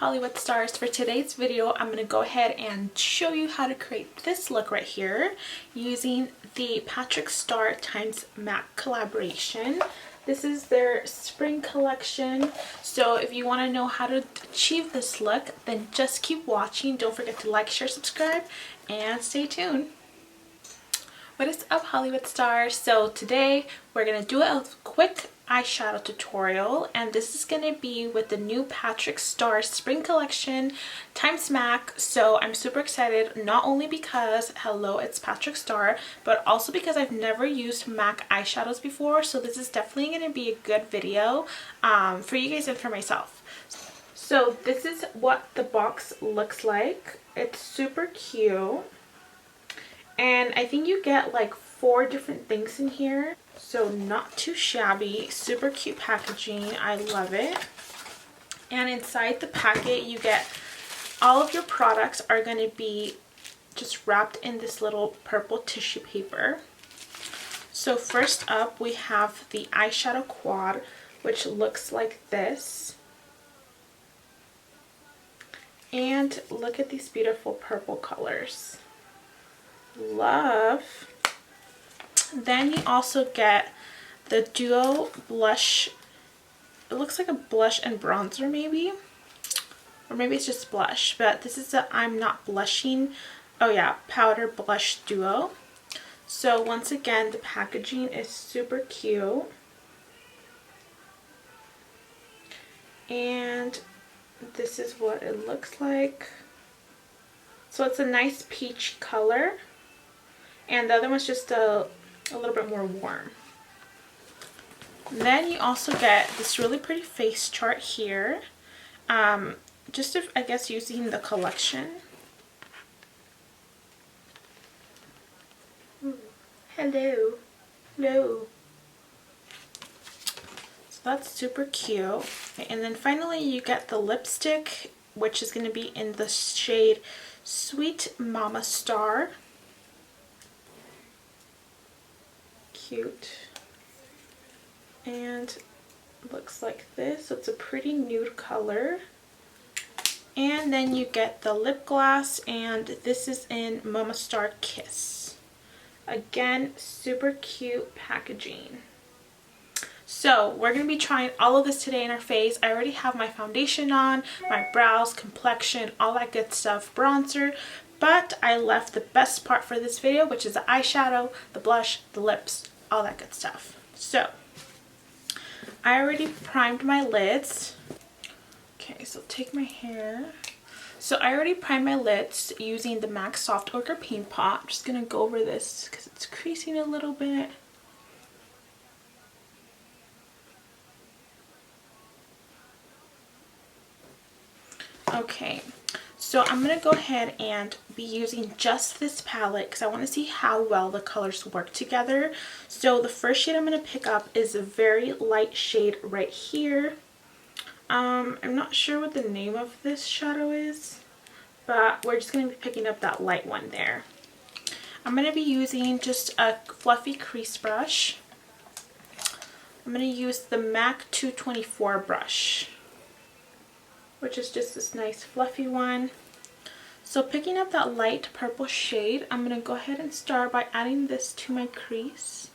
Hollywood stars? For today's video, I'm going to go ahead and show you how to create this look right here using the Patrickstarrr times MAC collaboration. This is their spring collection, so if you want to know how to achieve this look, then just keep watching. Don't forget to like, share, subscribe, and stay tuned. What is up, Hollywood stars? So today we're going to do a quick eyeshadow tutorial, and this is going to be with the new Patrickstarrr spring collection times MAC. So I'm super excited, not only because hello, it's Patrickstarrr, but also because I've never used MAC eyeshadows before, so this is definitely going to be a good video for you guys and for myself. So this is what the box looks like. It's super cute, and I think you get like 4 different things in here, so not too shabby. Super cute packaging, I love it. And inside the packet you get all of your products are going to be just wrapped in this little purple tissue paper. So first up we have the eyeshadow quad, which looks like this, and look at these beautiful purple colors. Love. Then you also get the duo blush. It looks like a blush and bronzer maybe, or maybe it's just blush, but this is the I'm Not Blushing, oh yeah, powder blush duo. So once again, the packaging is super cute, and this is what it looks like. So it's a nice peach color, and the other one's just a little bit more warm. Then you also get this really pretty face chart here, just if, I guess, using the collection. Ooh, hello. So that's super cute. And then finally you get the lipstick, which is going to be in the shade Sweet Mama Star. Cute, and looks like this. So it's a pretty nude color. And then you get the lip gloss, and this is in Mama Star Kiss. Again, super cute packaging. So we're going to be trying all of this today in our face. I already have my foundation on, my brows, complexion, all that good stuff, bronzer, but I left the best part for this video, which is the eyeshadow, the blush, the lips, all that good stuff. So I already primed my lids. Okay, so take my hair. So I already primed my lids using the MAC Soft Ochre Paint Pot. I'm just going to go over this because it's creasing a little bit. Okay, so I'm going to go ahead and be using just this palette because I want to see how well the colors work together. So the first shade I'm going to pick up is a very light shade right here. I'm not sure what the name of this shadow is, but we're just going to be picking up that light one there. I'm going to be using just a fluffy crease brush. I'm going to use the MAC 224 brush, which is just this nice fluffy one. So picking up that light purple shade, I'm going to go ahead and start by adding this to my crease.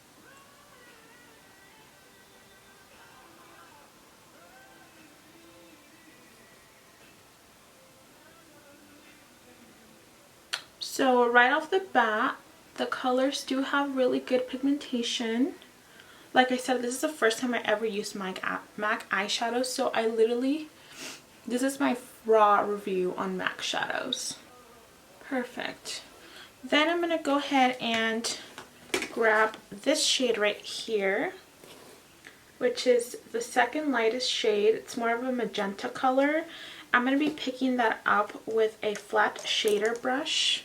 So right off the bat, the colors do have really good pigmentation. Like I said, this is the first time I ever used MAC eyeshadow, so this is my raw review on MAC shadows. Perfect. Then I'm going to go ahead and grab this shade right here, which is the second lightest shade. It's more of a magenta color. I'm going to be picking that up with a flat shader brush.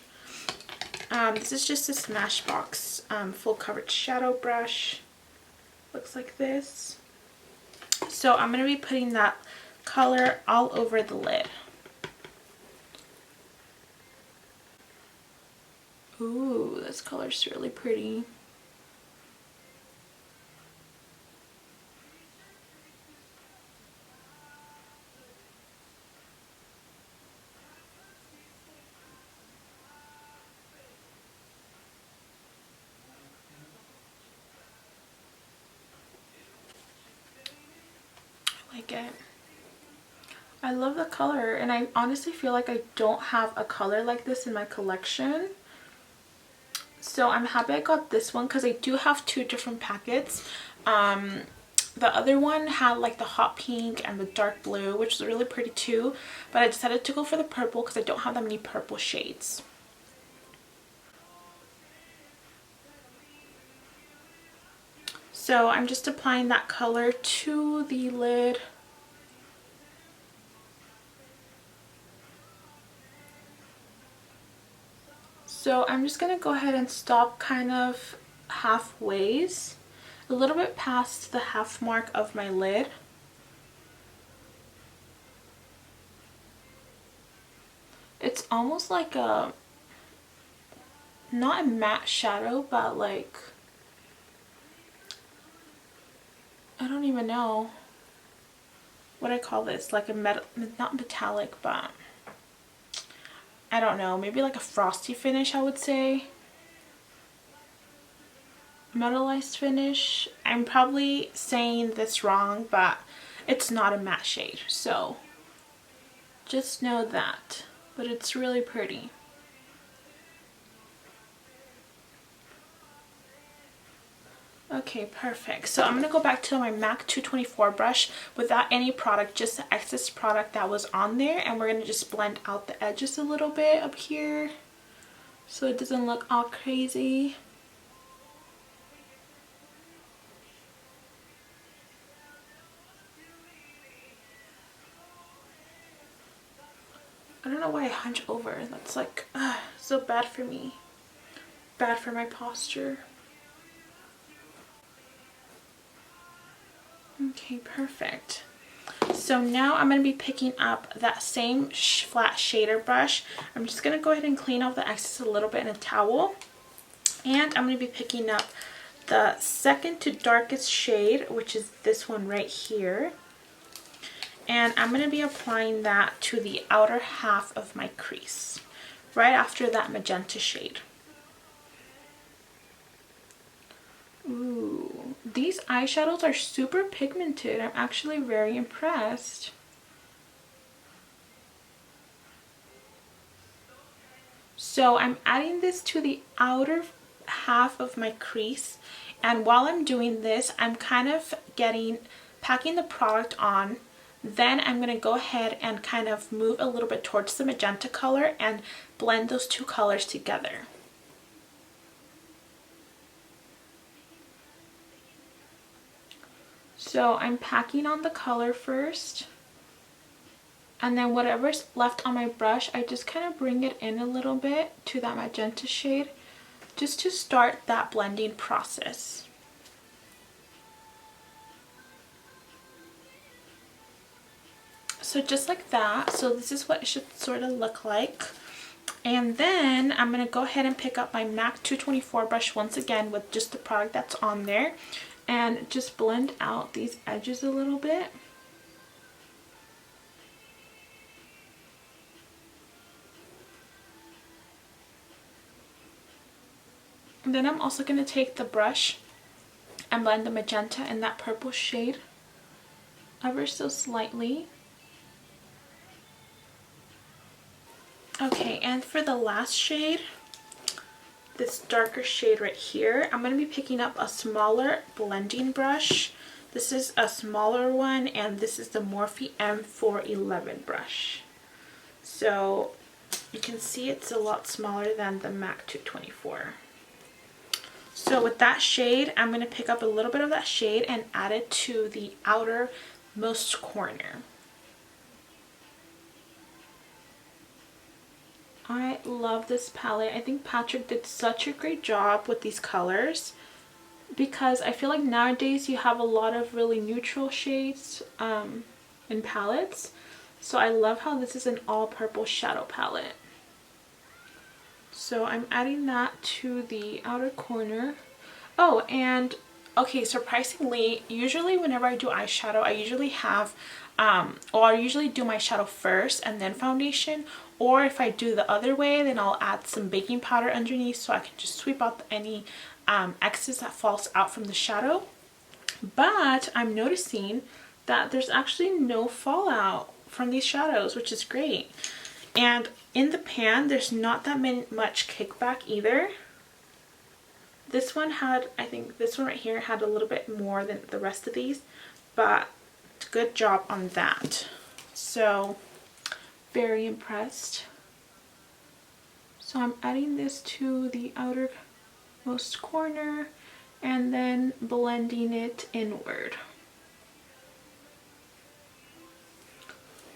This is just a Smashbox full coverage shadow brush. Looks like this. So I'm going to be putting that color all over the lid. Ooh, this color's really pretty. like it. I love the color, and I honestly feel like I don't have a color like this in my collection. So I'm happy I got this one because I do have two different packets. The other one had like the hot pink and the dark blue, which was really pretty too, but I decided to go for the purple because I don't have that many purple shades. So I'm just applying that color to the lid. So I'm just going to go ahead and stop kind of halfways, a little bit past the half mark of my lid. It's almost like a, not a matte shadow, but like, I don't even know what I call this, like a metal, not metallic, but I don't know, maybe like a frosty finish, I would say. Metallized finish. I'm probably saying this wrong, but it's not a matte shade, so just know that. But it's really pretty. Okay, perfect. So I'm going to go back to my MAC 224 brush without any product, just the excess product that was on there, and we're going to just blend out the edges a little bit up here so it doesn't look all crazy. I don't know why I hunch over. That's like so bad for me. Bad for my posture. Okay, perfect. So now I'm going to be picking up that same flat shader brush. I'm just going to go ahead and clean off the excess a little bit in a towel. And I'm going to be picking up the second to darkest shade, which is this one right here. And I'm going to be applying that to the outer half of my crease, right after that magenta shade. Ooh, these eyeshadows are super pigmented. I'm actually very impressed. So I'm adding this to the outer half of my crease, and while I'm doing this, I'm kind of packing the product on. Then I'm going to go ahead and kind of move a little bit towards the magenta color and blend those two colors together. So I'm packing on the color first, and then whatever's left on my brush, I just kind of bring it in a little bit to that magenta shade just to start that blending process. So just like that. So this is what it should sort of look like. And then I'm going to go ahead and pick up my MAC 224 brush once again with just the product that's on there, and just blend out these edges a little bit. And then I'm also going to take the brush and blend the magenta and that purple shade ever so slightly. Okay, and for the last shade, this darker shade right here, I'm going to be picking up a smaller blending brush. This is a smaller one, and this is the Morphe M411 brush. So you can see it's a lot smaller than the MAC 224. So with that shade, I'm going to pick up a little bit of that shade and add it to the outermost corner. I love this palette. I think Patrick did such a great job with these colors, because I feel like nowadays you have a lot of really neutral shades in palettes. So I love how this is an all purple shadow palette. So I'm adding that to the outer corner. Oh, and okay, surprisingly, usually whenever I do eyeshadow, I usually have or I usually do my shadow first and then foundation, or if I do the other way, then I'll add some baking powder underneath so I can just sweep out any excess that falls out from the shadow. But I'm noticing that there's actually no fallout from these shadows, which is great. And in the pan, there's not that much kickback either. This one had, I think this one right here had a little bit more than the rest of these, but good job on that. So very impressed. So I'm adding this to the outermost corner and then blending it inward.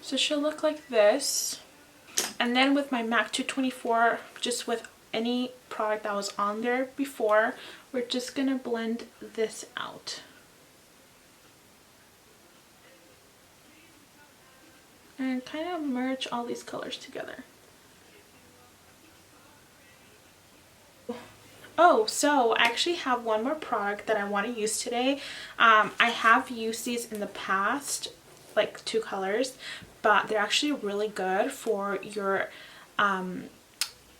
So she'll look like this. And then with my MAC 224, just with any product that was on there before, we're just gonna blend this out. And kind of merge all these colors together. Oh, so I actually have one more product that I want to use today. I have used these in the past, like 2 colors, but they're actually really good for your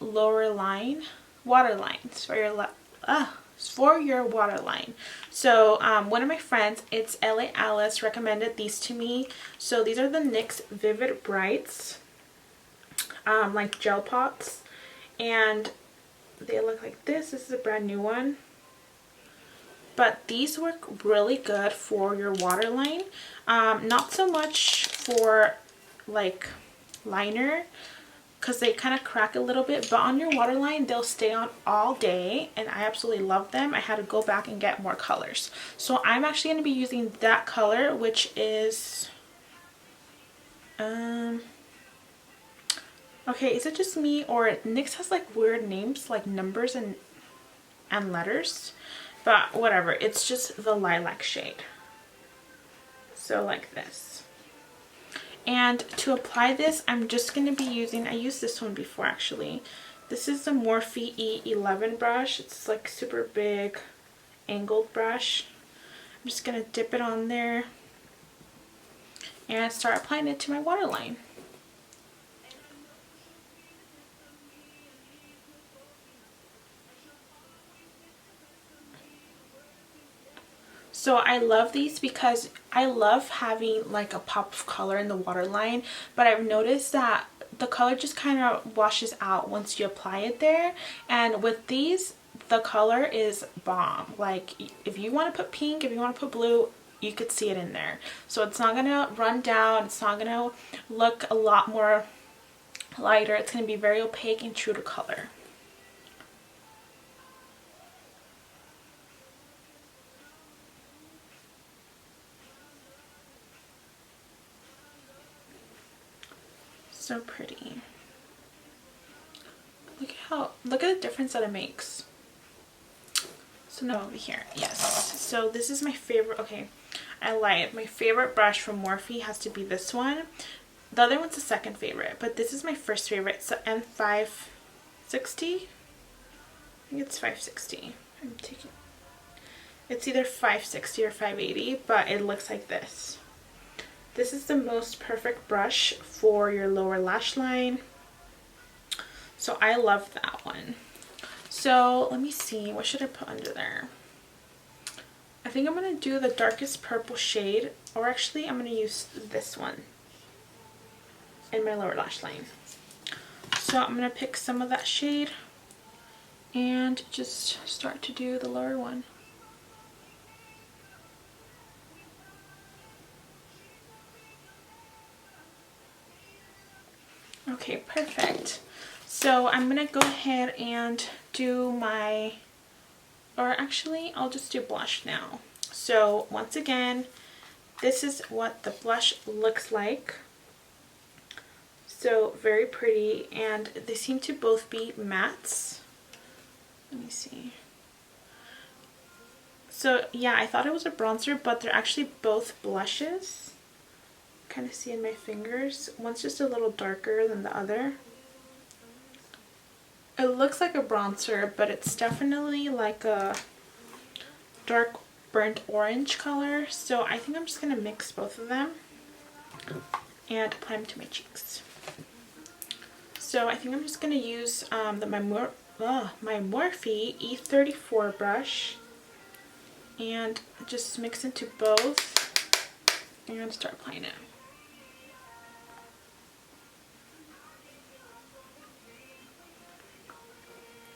lower line, water lines, for your water line. So one of my friends, it's LA Alice, recommended these to me. So these are the NYX Vivid Brights, like gel pots, and they look like this. This is a brand new one, but these work really good for your waterline. Not so much for like liner, because they kind of crack a little bit, but on your waterline they'll stay on all day, and I absolutely love them. I had to go back and get more colors, so I'm actually going to be using that color, which is okay, is it just me, or NYX has like weird names, like numbers and letters, but whatever, it's just the lilac shade. So like this. And to apply this, I'm just going to be using, I used this one before actually. This is the Morphe E11 brush. It's like super big angled brush. I'm just going to dip it on there and start applying it to my waterline. So I love these because I love having like a pop of color in the waterline, but I've noticed that the color just kind of washes out once you apply it there. And with these, the color is bomb. Like if you want to put pink, if you want to put blue, you could see it in there. So it's not going to run down. It's not going to look a lot more lighter. It's going to be very opaque and true to color. So pretty. Look at the difference that it makes. So now over here, yes. So this is my favorite. Okay, I lied. My favorite brush from Morphe has to be this one. The other one's the second favorite, but this is my first favorite. It's the M560. I think it's 560. It's either 560 or 580, but it looks like this. This is the most perfect brush for your lower lash line. So I love that one. So let me see, what should I put under there? I think I'm going to do the darkest purple shade, or actually I'm going to use this one in my lower lash line. So I'm going to pick some of that shade and just start to do the lower one. Okay, perfect. So I'm gonna go ahead and do my, or actually I'll just do blush now. So once again, this is what the blush looks like. So very pretty, and they seem to both be mattes. Let me see. So yeah, I thought it was a bronzer, but they're actually both blushes. Kind of see in my fingers. One's just a little darker than the other. It looks like a bronzer, but it's definitely like a dark burnt orange color. So I think I'm just going to mix both of them and apply them to my cheeks. So I think I'm just going to use my Morphe E34 brush and just mix into both. and start applying it.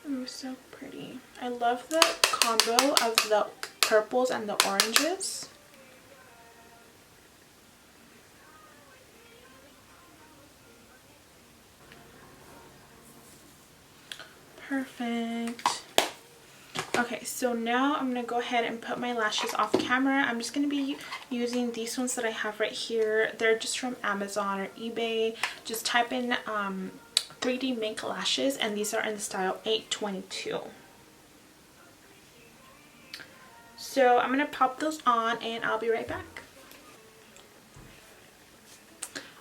Ooh, so pretty. I love the combo of the purples and the oranges. Perfect. Okay, so now I'm going to go ahead and put my lashes off camera. I'm just going to be using these ones that I have right here. They're just from Amazon or eBay. Just type in 3D Mink lashes, and these are in the style 822. So I'm going to pop those on and I'll be right back.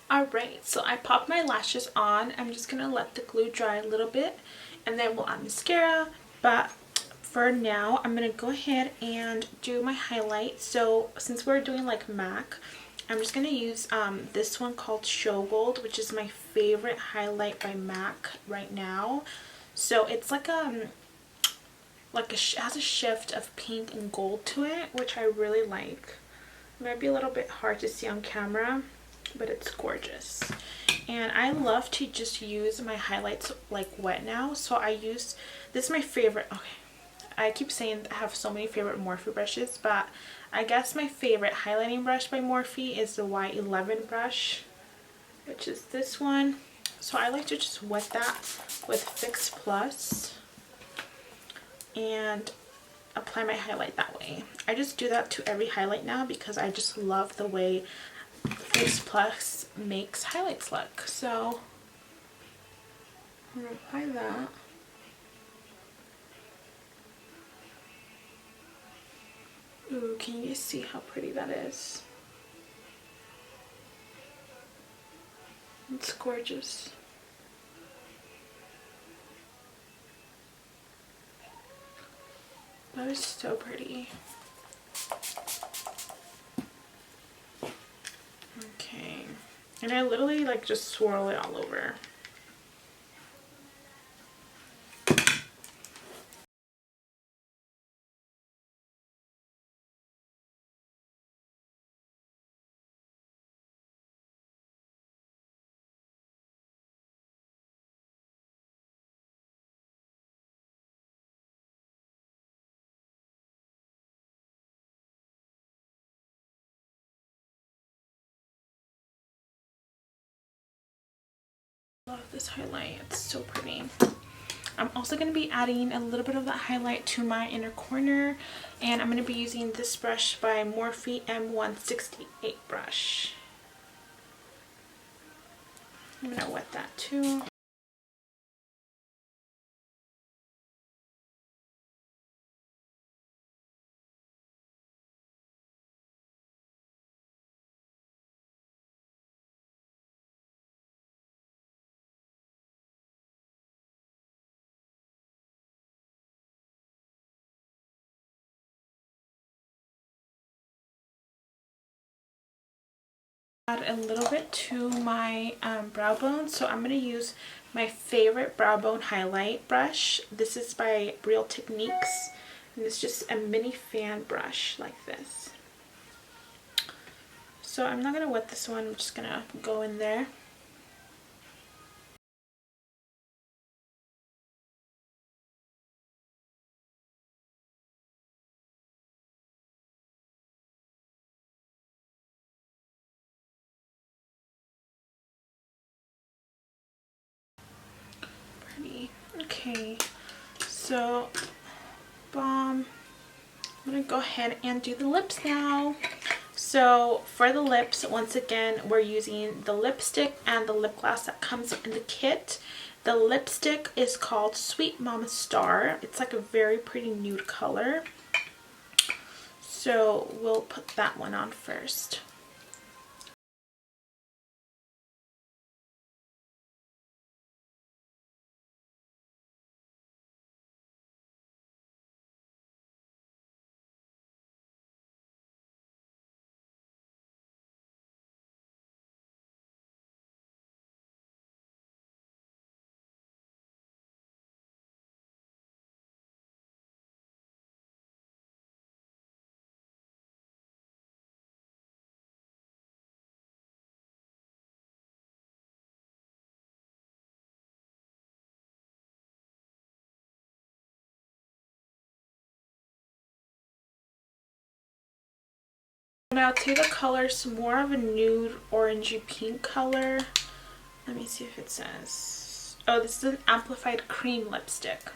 Alright, so I popped my lashes on. I'm just going to let the glue dry a little bit and then we'll add mascara. But for now, I'm going to go ahead and do my highlight. So since we're doing like MAC, I'm just going to use this one called Show Gold, which is my favorite highlight by MAC right now. So it's like it has a shift of pink and gold to it, which I really like. It might be a little bit hard to see on camera, but it's gorgeous. And I love to just use my highlights like wet now. So I use, this is my favorite, okay, I keep saying I have so many favorite Morphe brushes, but I guess my favorite highlighting brush by Morphe is the Y11 brush, which is this one. So I like to just wet that with Fix Plus and apply my highlight that way. I just do that to every highlight now because I just love the way Fix Plus makes highlights look. So I'm going to apply that. Ooh, can you see how pretty that is? It's gorgeous. That is so pretty. Okay. And I literally like just swirl it all over. Love this highlight. It's so pretty. I'm also going to be adding a little bit of that highlight to my inner corner, and I'm going to be using this brush by Morphe M168 brush. I'm going to wet that too. Add a little bit to my brow bone, so I'm going to use my favorite brow bone highlight brush. This is by Real Techniques, and it's just a mini fan brush like this. So I'm not going to wet this one, I'm just going to go in there. Pretty. Okay, so I'm gonna go ahead and do the lips now. So for the lips, once again, we're using the lipstick and the lip gloss that comes in the kit. The lipstick is called Sweet Mama Star. It's like a very pretty nude color. So we'll put that one on first. Now to the colors, more of a nude orangey pink color. Let me see if it says. Oh, this is an amplified cream lipstick.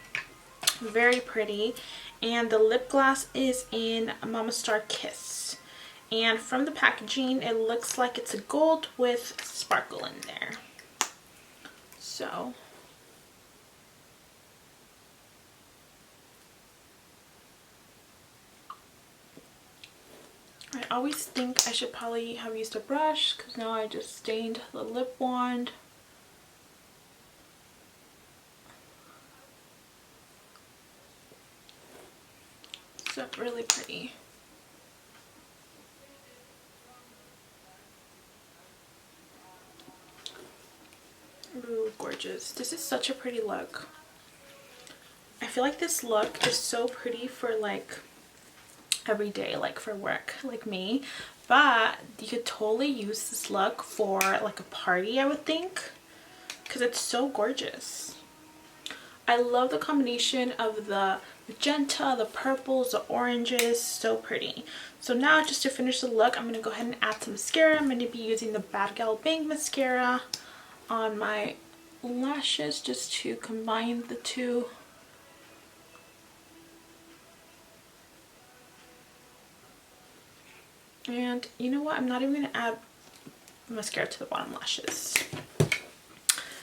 Very pretty. And the lip gloss is in Mama Star Kiss. And from the packaging, it looks like it's a gold with sparkle in there. So I always think I should probably have used a brush because now I just stained the lip wand. So really pretty. Ooh, gorgeous. This is such a pretty look. I feel like this look is so pretty for like every day, like for work, like me, but you could totally use this look for like a party, I would think, because it's so gorgeous. I love the combination of the magenta, the purples, the oranges, so pretty. So now just to finish the look, I'm going to go ahead and add some mascara. I'm going to be using the Bad Gal Bang mascara on my lashes just to combine the two. And you know what? I'm not even going to add mascara to the bottom lashes.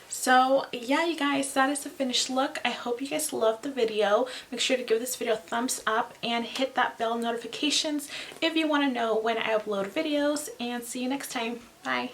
So yeah, you guys, that is the finished look. I hope you guys loved the video. Make sure to give this video a thumbs up and hit that bell notifications if you want to know when I upload videos. And see you next time. Bye.